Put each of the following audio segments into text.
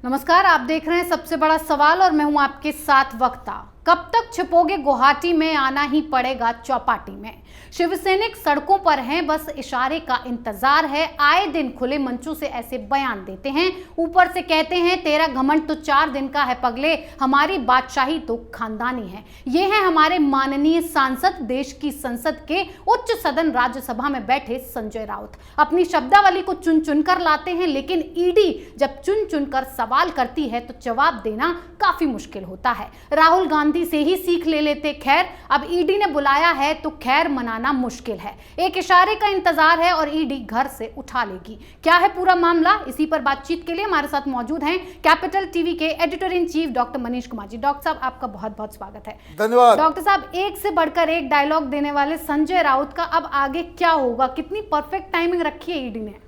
नमस्कार, आप देख रहे हैं सबसे बड़ा सवाल और मैं हूं आपके साथ वक्ता। कब तक छिपोगे गुवाहाटी में, आना ही पड़ेगा चौपाटी में। शिवसैनिक सड़कों पर हैं, बस इशारे का इंतजार है। आए दिन खुले मंचों से ऐसे बयान देते हैं, ऊपर से कहते हैं तेरा घमंड तो 4 दिन का है पगले, हमारी बादशाही तो खानदानी है। ये है हमारे माननीय सांसद, देश की संसद के उच्च सदन राज्यसभा में बैठे संजय राउत। अपनी शब्दावली को चुन चुन कर लाते हैं, लेकिन ईडी जब चुन चुन कर सवाल करती है तो जवाब देना काफी मुश्किल होता है। राहुल गांधी से ही सीख ले लेते खैर, अब ईडी ने बुलाया है तो खैर मनाना मुश्किल है। एक इशारे का इंतजार है और ईडी घर से उठा लेगी। क्या है पूरा मामला, इसी पर बातचीत के लिए हमारे साथ मौजूद हैं कैपिटल टीवी के editor in chief doctor Manish Kumar ji. Doctor साहब, आपका बहुत बहुत स्वागत है। धन्यवाद। डॉक्टर साहब, एक से बढ़कर एक डायलॉग देने वाले संजय राउत का अब आगे क्या होगा? कितनी परफेक्ट टाइमिंग रखी है ईडी ने?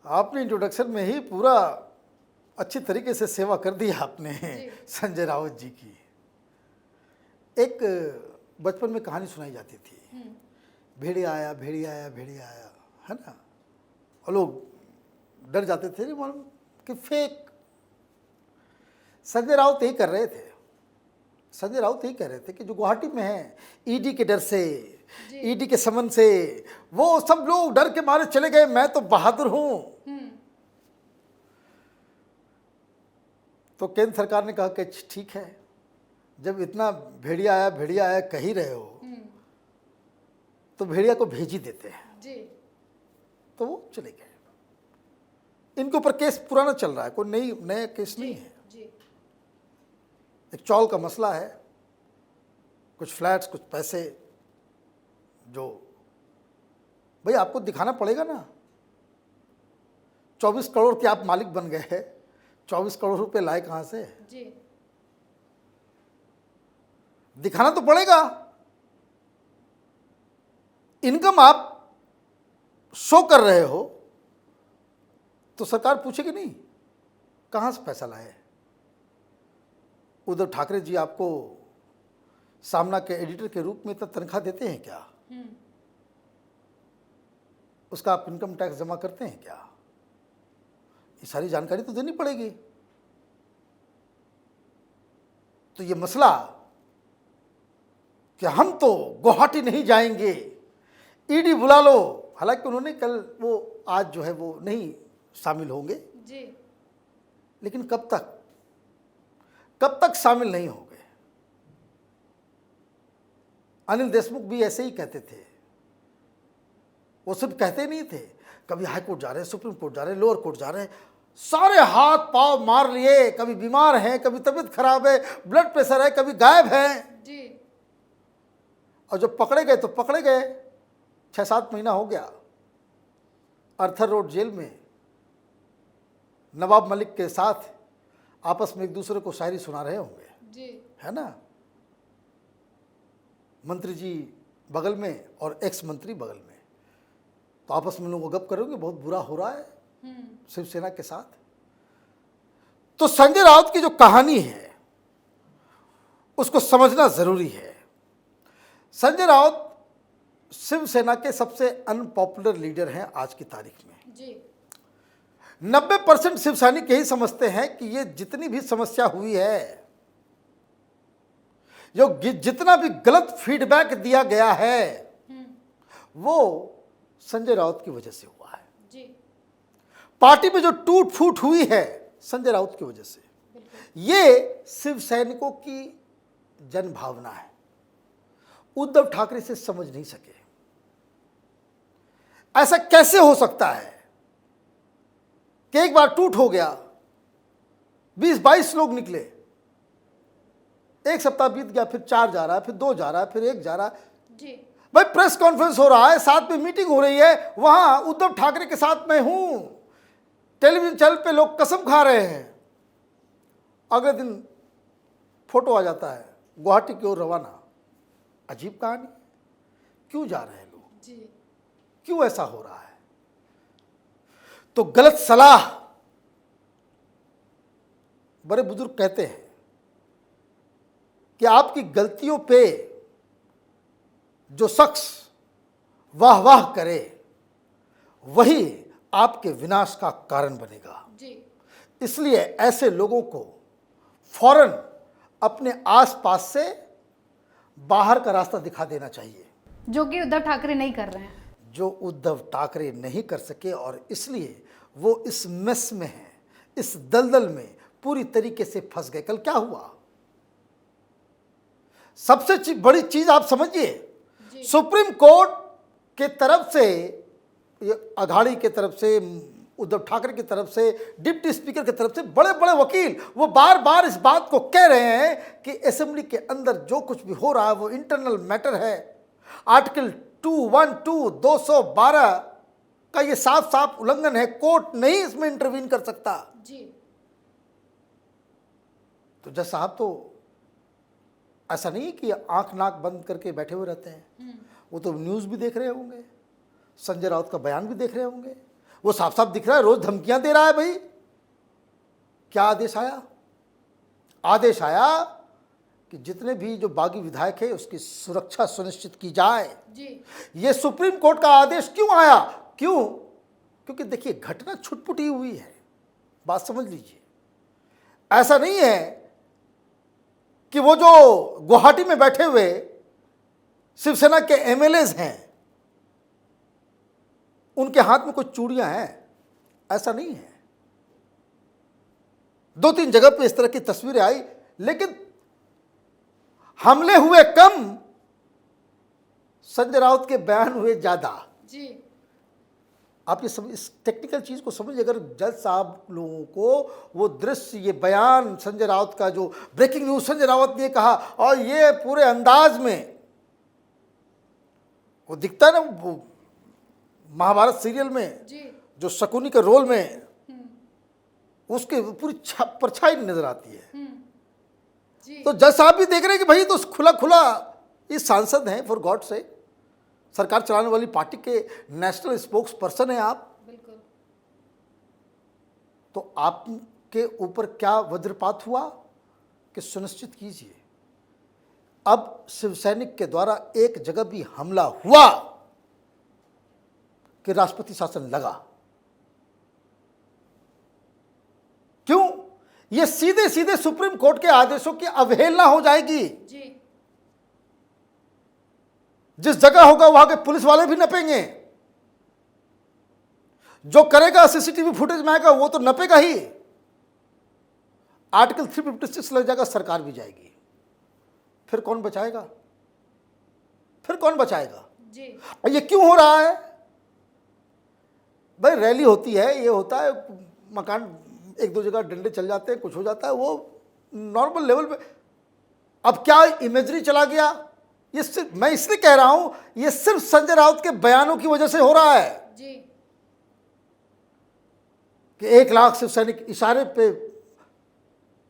आपने इंट्रोडक्शन में ही पूरा अच्छी तरीके से सेवा कर दी आपने संजय राउत जी की। एक बचपन में कहानी सुनाई जाती थी, भेड़िया आया भेड़िया आया भेड़िया आया, है ना, और लोग डर जाते थे मालूम कि फेक। संजय राउत यही कर रहे थे। संजय राउत यही कह रहे थे कि जो गुवाहाटी में है, ईडी के डर से, ईडी के समन से वो सब लोग डर के मारे चले गए, मैं तो बहादुर हूं। तो केंद्र सरकार ने कहा कि ठीक है, जब इतना भेड़िया आया कह ही रहे हो तो भेड़िया को भेज ही देते हैं जी। तो वो चले गए। इनके ऊपर केस पुराना चल रहा है, कोई नया केस नहीं है जी। एक चौल का मसला है, कुछ फ्लैट्स, कुछ पैसे, जो भाई आपको दिखाना पड़ेगा ना। 24 करोड़ के आप मालिक बन गए हैं, 24 करोड़ रुपए लाए कहां से जी? दिखाना तो पड़ेगा। इनकम आप शो कर रहे हो तो सरकार पूछेगी नहीं कहां से पैसा लाए। उद्धव ठाकरे जी आपको सामना के एडिटर के रूप में इतना तनख्वाह देते हैं क्या? उसका आप इनकम टैक्स जमा करते हैं क्या? ये सारी जानकारी तो देनी पड़ेगी। तो ये मसला कि हम तो गुवाहाटी नहीं जाएंगे, ईडी बुला लो, हालांकि उन्होंने कल वो आज जो है वो नहीं शामिल होंगे जी, लेकिन कब तक शामिल नहीं होंगे। अनिल देशमुख भी ऐसे ही कहते थे। वो सिर्फ कहते नहीं थे, कभी हाई कोर्ट जा रहे हैं, सुप्रीम कोर्ट जा रहे हैं, लोअर कोर्ट जा रहे हैं, सारे हाथ पांव मार लिए। कभी बीमार हैं, कभी तबीयत खराब है, ब्लड प्रेशर है, कभी गायब है जी। और जब पकड़े गए तो पकड़े गए। 6-7 महीना हो गया अर्थर रोड जेल में नवाब मलिक के साथ आपस में एक दूसरे को शायरी सुना रहे होंगे जी, है ना। मंत्री जी बगल में और एक्स मंत्री बगल में, तो आपस में लोग गप करेंगे, बहुत बुरा हो रहा है शिवसेना के साथ। तो संजय राउत की जो कहानी है उसको समझना जरूरी है। संजय राउत शिवसेना के सबसे अनपॉपुलर लीडर हैं आज की तारीख में जी। 90% शिवसैनिक यही समझते हैं कि ये जितनी भी समस्या हुई है, जो जितना भी गलत फीडबैक दिया गया है, वो संजय राउत की वजह से हुआ है जी। पार्टी में जो टूट फूट हुई है संजय राउत की वजह से। ये शिवसैनिकों की जन भावना है। उद्धव ठाकरे से समझ नहीं सके। ऐसा कैसे हो सकता है कि एक बार टूट हो गया, 20-22 लोग निकले, एक सप्ताह बीत गया, फिर 4 जा रहा है, फिर 2 जा रहा है, फिर 1 जा रहा है जी। भाई प्रेस कॉन्फ्रेंस हो रहा है, साथ में मीटिंग हो रही है, वहां उद्धव ठाकरे के साथ मैं हूं, टेलीविजन चैनल पे लोग कसम खा रहे हैं। अगले दिन फोटो आ जाता है गुवाहाटी की ओर रवाना। अजीब कहानी। क्यों जा रहे हैं लोग जी? क्यों ऐसा हो रहा है? तो गलत सलाह। बड़े बुजुर्ग कहते हैं कि आपकी गलतियों पे जो शख्स वाह वाह करे वही आपके विनाश का कारण बनेगा जी। इसलिए ऐसे लोगों को फौरन अपने आसपास से बाहर का रास्ता दिखा देना चाहिए, जो कि उद्धव ठाकरे नहीं कर रहे हैं। जो उद्धव ठाकरे नहीं कर सके और इसलिए वो इस मेस में है, इस दलदल में पूरी तरीके से फंस गए। कल क्या हुआ, सबसे बड़ी चीज आप समझिए, सुप्रीम कोर्ट के तरफ से, अघाड़ी के तरफ से, उद्धव ठाकरे की तरफ से, डिप्टी स्पीकर की तरफ से बड़े बड़े वकील वो बार बार इस बात को कह रहे हैं कि असेंबली के अंदर जो कुछ भी हो रहा है वो इंटरनल मैटर है। आर्टिकल 212 212 का ये साफ साफ उल्लंघन है, कोर्ट नहीं इसमें इंटरवीन कर सकता जी। तो जज साहब तो ऐसा नहीं कि आंख नाक बंद करके बैठे हुए रहते हैं, वो तो न्यूज़ भी देख रहे होंगे, संजय राउत का बयान भी देख रहे होंगे, वो साफ साफ दिख रहा है रोज धमकियां दे रहा है। भाई क्या आदेश आया? आदेश आया कि जितने भी जो बागी विधायक है उसकी सुरक्षा सुनिश्चित की जाए जी। ये सुप्रीम कोर्ट का आदेश क्यों आया? क्यों? क्योंकि देखिए घटना छुटपुटी हुई है, बात समझ लीजिए। ऐसा नहीं है कि वो जो गुवाहाटी में बैठे हुए शिवसेना के एमएलएज हैं उनके हाथ में कुछ चूड़ियां हैं, ऐसा नहीं है। 2-3 जगह पे इस तरह की तस्वीरें आई, लेकिन हमले हुए कम, संजय राउत के बयान हुए ज्यादा जी। आप ये समझ, इस टेक्निकल चीज को समझिए। अगर जज साहब लोगों को वो दृश्य, ये बयान संजय राउत का, जो ब्रेकिंग न्यूज संजय राउत ने कहा, और ये पूरे अंदाज में वो दिखता है ना, वो महाभारत सीरियल में जी। जो शकुनी के रोल में उसके पूरी परछाई नजर आती है। जी। तो जज साहब भी देख रहे हैं कि भाई तो खुला खुला ये सांसद हैं, फॉर गॉड से, सरकार चलाने वाली पार्टी के नेशनल स्पोक्स पर्सन हैं आप, बिल्कुल। तो आपके ऊपर क्या वज्रपात हुआ कि सुनिश्चित कीजिए। अब शिवसैनिक के द्वारा एक जगह भी हमला हुआ कि राष्ट्रपति शासन लगा। क्यों? यह सीधे सीधे सुप्रीम कोर्ट के आदेशों की अवहेलना हो जाएगी। जी। जिस जगह होगा वहां के पुलिस वाले भी नपेंगे, जो करेगा सीसीटीवी फुटेज में आएगा वो तो नपेगा ही, आर्टिकल 356 लग जाएगा, सरकार भी जाएगी। फिर कौन बचाएगा? फिर कौन बचाएगा? जी। और ये क्यों हो रहा है? भाई रैली होती है, ये होता है, मकान 1-2 जगह डंडे चल जाते हैं, कुछ हो जाता है, वो नॉर्मल लेवल पे। अब क्या इमेजरी चला गया? ये सिर्फ, मैं इसलिए कह रहा हूं, ये सिर्फ संजय राउत के बयानों की वजह से हो रहा है जी। कि 1 लाख शिव सैनिक इशारे पे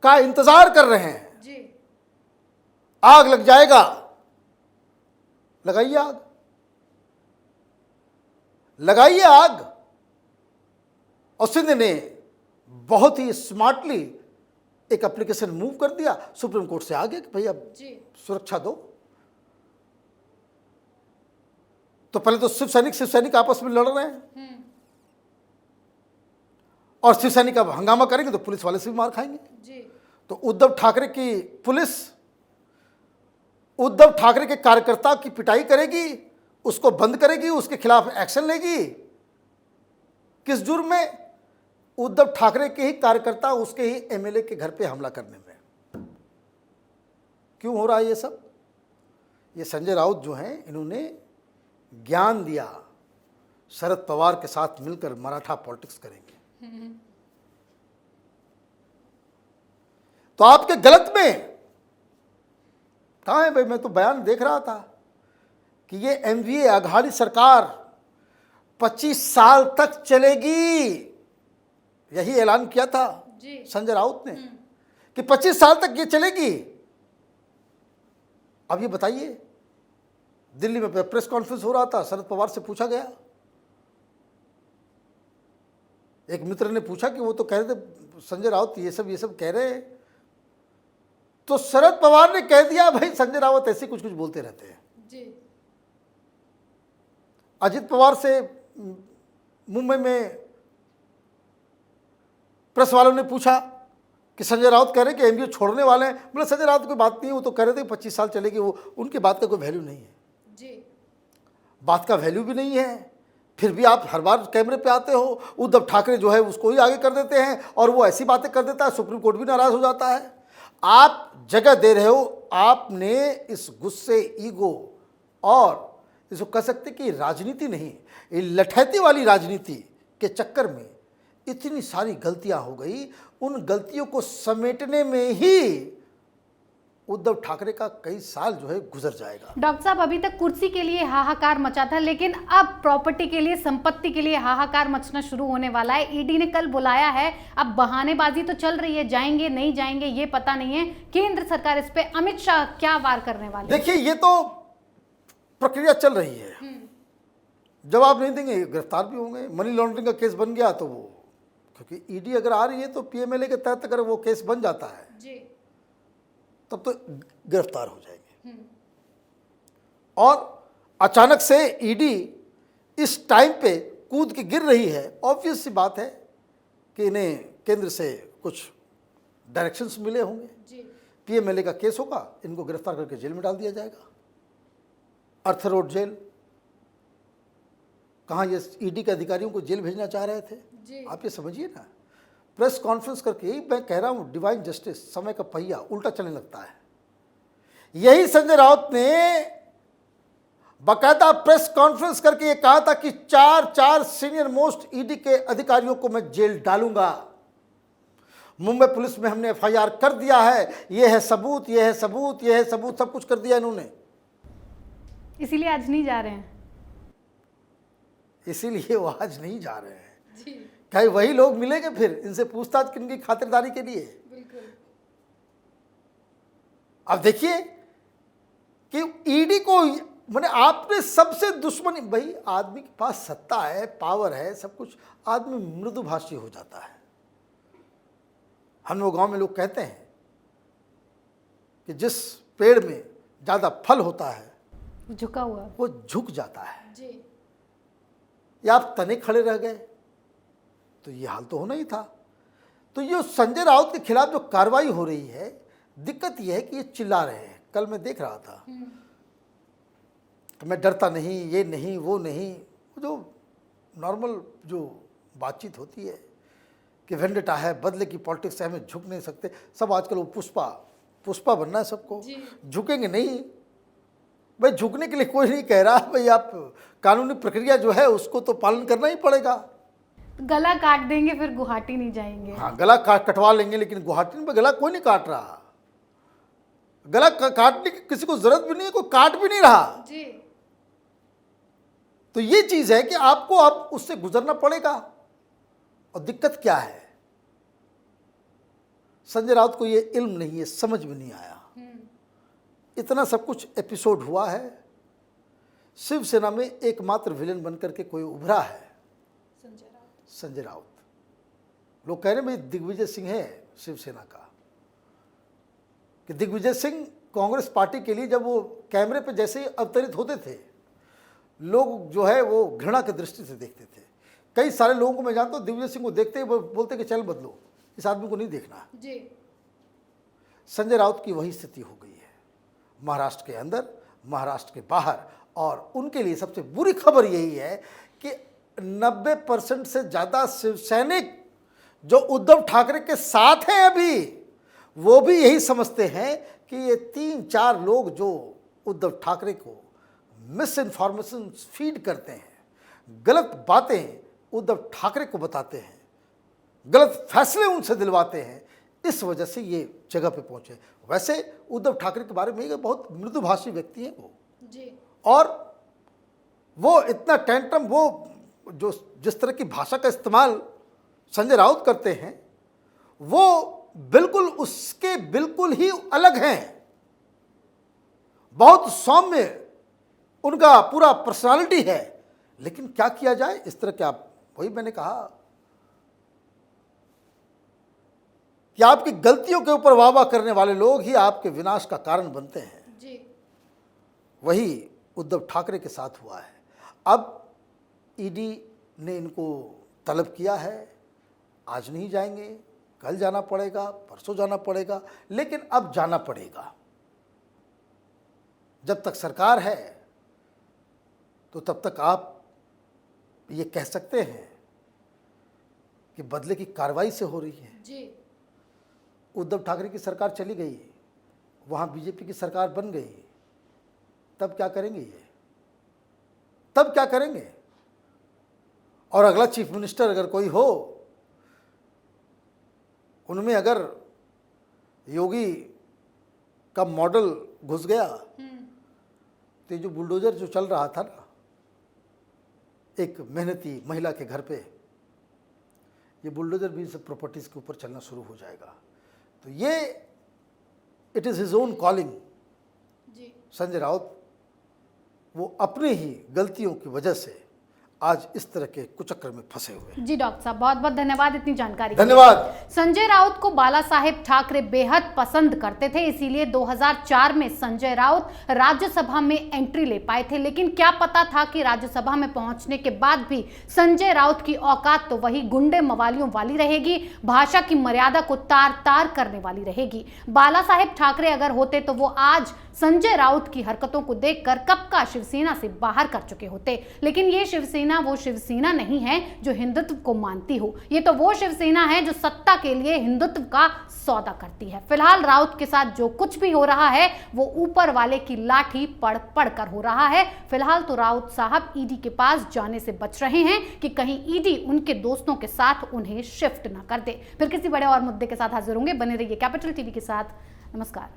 का इंतजार कर रहे हैं। जी। आग लग जाएगा, लगाइए आग, लगाइए आग। और सिंध ने बहुत ही स्मार्टली एक एप्लीकेशन मूव कर दिया, सुप्रीम कोर्ट से आ गया कि भाई अब जी। सुरक्षा दो। तो पहले तो शिव सैनिक आपस में लड़ रहे हैं, और शिव सैनिक अब हंगामा करेंगे तो पुलिस वाले से भी मार खाएंगे। जी। तो उद्धव ठाकरे की पुलिस उद्धव ठाकरे के कार्यकर्ता की पिटाई करेगी, उसको बंद करेगी, उसके खिलाफ एक्शन लेगी। किस जुर्म में? उद्धव ठाकरे के ही कार्यकर्ता उसके ही एमएलए के घर पे हमला करने में। क्यों हो रहा है ये सब? ये संजय राउत जो हैं, इन्होंने ज्ञान दिया शरद पवार के साथ मिलकर मराठा पॉलिटिक्स करेंगे। तो आपके गलत में कहां है भाई? मैं तो बयान देख रहा था कि ये एनडीए अघाड़ी सरकार 25 साल तक चलेगी, यही ऐलान किया था जी। संजय राउत ने कि 25 साल तक ये चलेगी। अब ये बताइए, दिल्ली में प्रेस कॉन्फ्रेंस हो रहा था, शरद पवार से पूछा गया, एक मित्र ने पूछा कि वो तो कह रहे थे संजय राउत ये सब कह रहे हैं, तो शरद पवार ने कह दिया भाई संजय राउत ऐसे कुछ कुछ बोलते रहते हैं। जी। अजित पवार से मुंबई में प्रेस वालों ने पूछा कि संजय राउत कह रहे हैं कि एमबीओ छोड़ने वाले हैं। मतलब संजय राउत कोई बात नहीं है, वो तो कह रहे थे 25 साल चलेगी, वो उनकी बात का कोई वैल्यू नहीं है जी। बात का वैल्यू भी नहीं है। फिर भी आप हर बार कैमरे पे आते हो। उद्धव ठाकरे जो है उसको ही आगे कर देते हैं और वो ऐसी बातें कर देता है, सुप्रीम कोर्ट भी नाराज हो जाता है। आप जगह दे रहे हो, आपने इस गुस्से, ईगो और इसको कह सकते कि राजनीति नहीं, ये लठैती वाली राजनीति के चक्कर में इतनी सारी गलतियां हो गई। उन गलतियों को समेटने में ही उद्धव ठाकरे का कई साल जो है गुजर जाएगा। डॉक्टर साहब, अभी तक कुर्सी के लिए हाहाकार मचा था, लेकिन अब प्रॉपर्टी के लिए, संपत्ति के लिए हाहाकार मचना शुरू होने वाला है। ईडी ने कल बुलाया है, अब बहानेबाजी तो चल रही है, जाएंगे नहीं जाएंगे ये पता नहीं है। केंद्र सरकार इस पे, अमित शाह क्या वार करने वाले? देखिए, ये तो प्रक्रिया चल रही है, जवाब नहीं देंगे, गिरफ्तार भी होंगे। मनी लॉन्ड्रिंग का केस बन गया तो वो, क्योंकि ईडी अगर आ रही है तो पीएमएलए के तहत अगर वो केस बन जाता है जी, तब तो गिरफ्तार हो जाएंगे। और अचानक से ईडी इस टाइम पे कूद के गिर रही है, ऑब्वियस सी बात है कि इन्हें केंद्र से कुछ डायरेक्शंस मिले होंगे। पीएमएलए का केस होगा, इनको गिरफ्तार करके जेल में डाल दिया जाएगा, अर्थ रोड जेल। कहाँ ये ईडी के अधिकारियों को जेल भेजना चाह रहे थे? आप ये समझिए ना, प्रेस कॉन्फ्रेंस करके, यही मैं कह रहा हूँ, डिवाइन जस्टिस, समय का पहिया उल्टा चलने लगता है। यही संजय राउत ने बाकायदा प्रेस कॉन्फ्रेंस करके ये कहा था कि चार सीनियर मोस्ट ईडी के अधिकारियों को मैं जेल डालूंगा। मुंबई पुलिस में हमने एफआईआर कर दिया है, ये है सबूत, ये है सबूत, ये है सबूत, सब कुछ कर दिया इन्होंने। इसीलिए आज नहीं जा रहे हैं। इसीलिए वो आज नहीं जा रहे हैं। क्या वही लोग मिलेंगे फिर इनसे पूछताछ किन की खातिरदारी के लिए? बिल्कुल। अब देखिए कि ईडी को, मैंने आपने सबसे दुश्मनी, भाई आदमी के पास सत्ता है, पावर है, सब कुछ, आदमी मृदुभाषी हो जाता है। हम लोग गांव में लोग कहते हैं कि जिस पेड़ में ज्यादा फल होता है झुका हुआ, वो झुक जाता है जी। या आप तने खड़े रह गए तो ये हाल तो होना ही था। तो ये संजय राउत के खिलाफ जो कार्रवाई हो रही है, दिक्कत ये है कि ये चिल्ला रहे हैं। कल मैं देख रहा था कि मैं डरता नहीं, ये नहीं, वो नहीं, जो नॉर्मल जो बातचीत होती है कि वेंडेटा है, बदले की पॉलिटिक्स है, हमें झुक नहीं सकते, सब आजकल वो पुष्पा बनना है सबको, झुकेंगे नहीं। भाई झुकने के लिए कोई नहीं कह रहा, भाई आप कानूनी प्रक्रिया जो है उसको तो पालन करना ही पड़ेगा। गला काट देंगे फिर गुवाहाटी नहीं जाएंगे। हाँ, गला कटवा लेंगे, लेकिन गुवाहाटी में गला कोई नहीं काट रहा। गला काटने की किसी को जरूरत भी नहीं है, कोई काट भी नहीं रहा जी। तो ये चीज है कि आपको अब उससे गुजरना पड़ेगा। और दिक्कत क्या है, संजय राउत को ये इल्म नहीं है, समझ में नहीं आया। इतना सब कुछ एपिसोड हुआ है, शिवसेना में एकमात्र विलेन बनकर के कोई उभरा है संजय राउत। लोग कह रहे हैं भाई दिग्विजय सिंह है शिवसेना का, कि दिग्विजय सिंह कांग्रेस पार्टी के लिए जब वो कैमरे पे जैसे ही अवतरित होते थे, लोग जो है वो घृणा की दृष्टि से देखते थे। कई सारे लोगों को मैं जानता हूँ, दिग्विजय सिंह को देखते ही बोलते कि चल बदलो, इस आदमी को नहीं देखना जी। संजय राउत की वही स्थिति हो गई है, महाराष्ट्र के अंदर, महाराष्ट्र के बाहर। और उनके लिए सबसे बुरी खबर यही है कि 90% से ज़्यादा शिवसैनिक जो उद्धव ठाकरे के साथ हैं अभी, वो भी यही समझते हैं कि ये 3-4 लोग जो उद्धव ठाकरे को मिस इन्फॉर्मेशन फीड करते हैं, गलत बातें उद्धव ठाकरे को बताते हैं, गलत फैसले उनसे दिलवाते हैं, इस वजह से ये जगह पे पहुंचे। वैसे उद्धव ठाकरे के बारे में ये बहुत मृदुभाषी व्यक्ति हैं वो जी। और वो इतना टेंट्रम, वो जो जिस तरह की भाषा का इस्तेमाल संजय राउत करते हैं, वो बिल्कुल उसके बिल्कुल ही अलग हैं। बहुत सौम्य उनका पूरा पर्सनालिटी है, लेकिन क्या किया जाए, इस तरह के आप, वही मैंने कहा कि आपकी गलतियों के ऊपर वाह वाह करने वाले लोग ही आपके विनाश का कारण बनते हैं जी। वही उद्धव ठाकरे के साथ हुआ है। अब ईडी ने इनको तलब किया है, आज नहीं जाएंगे, कल जाना पड़ेगा, परसों जाना पड़ेगा, लेकिन अब जाना पड़ेगा। जब तक सरकार है तो तब तक आप ये कह सकते हैं कि बदले की कार्रवाई से हो रही है। जी। उद्धव ठाकरे की सरकार चली गई, वहाँ बीजेपी की सरकार बन गई, तब क्या करेंगे ये? तब क्या करेंगे? और अगला चीफ मिनिस्टर अगर कोई हो, उनमें अगर योगी का मॉडल घुस गया तो ये जो बुलडोजर जो चल रहा था ना एक मेहनती महिला के घर पे, ये बुलडोजर भी सब प्रॉपर्टीज के ऊपर चलना शुरू हो जाएगा। तो ये it is his own calling. Sanjay Raut वो अपनी ही गलतियों की वजह से आज इस तरह के कुचक्र में फंसे हुए। जी डॉक्टर साहब, बहुत बहुत धन्यवाद इतनी जानकारी के लिए। धन्यवाद। संजय राउत को बाला साहेब ठाकरे बेहद पसंद करते थे, इसीलिए 2004 में संजय राउत राज्यसभा में एंट्री ले पाए थे। लेकिन क्या पता था कि राज्यसभा में पहुंचने के बाद भी संजय राउत की औकात तो वही गुंडे मवालियों वाली रहेगी, भाषा की मर्यादा को तार तार करने वाली रहेगी। बाला साहेब ठाकरे अगर होते तो वो आज संजय राउत की हरकतों को देखकर कब का शिवसेना से बाहर कर चुके होते। लेकिन ये शिवसेना वो शिवसेना नहीं है जो हिंदुत्व को मानती हो, ये तो वो शिवसेना है जो सत्ता के लिए हिंदुत्व का सौदा करती है। फिलहाल राउत के साथ जो कुछ भी हो रहा है वो ऊपर वाले की लाठी पढ़ पढ़ कर हो रहा है। फिलहाल तो राउत साहब ईडी के पास जाने से बच रहे हैं कि कहीं ईडी उनके दोस्तों के साथ उन्हें शिफ्ट ना कर दे। फिर किसी बड़े और मुद्दे के साथ हाजिर होंगे, बने रहिए कैपिटल टीवी के साथ। नमस्कार।